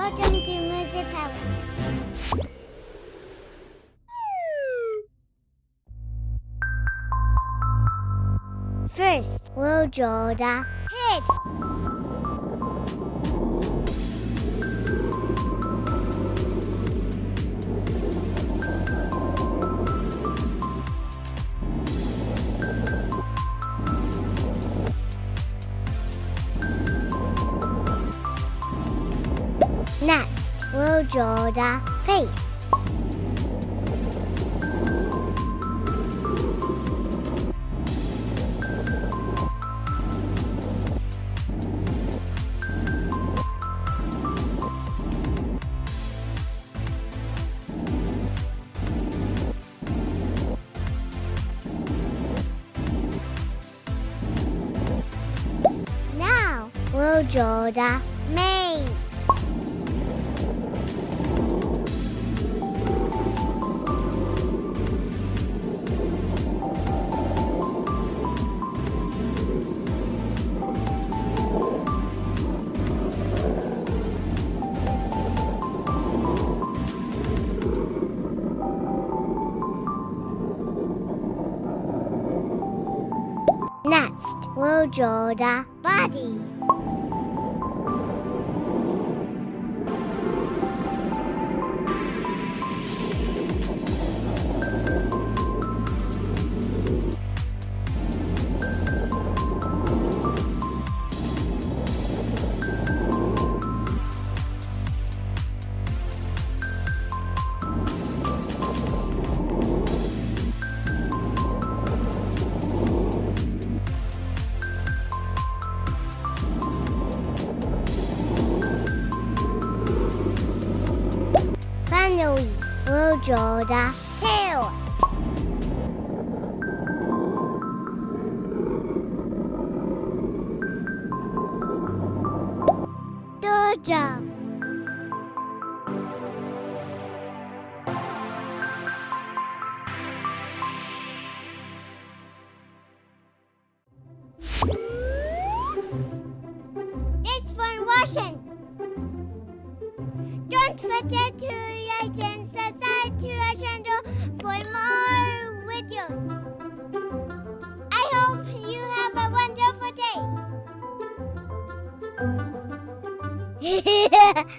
Welcome to Music Power. First, we'll draw the head. Next, we'll draw the face. Now, we'll draw the mane. Next, we'll draw the body. Finally, we'll draw the tail. Good job. Thanks for watching. Don't forget to like and subscribe to our channel for more videos. I hope you have a wonderful day.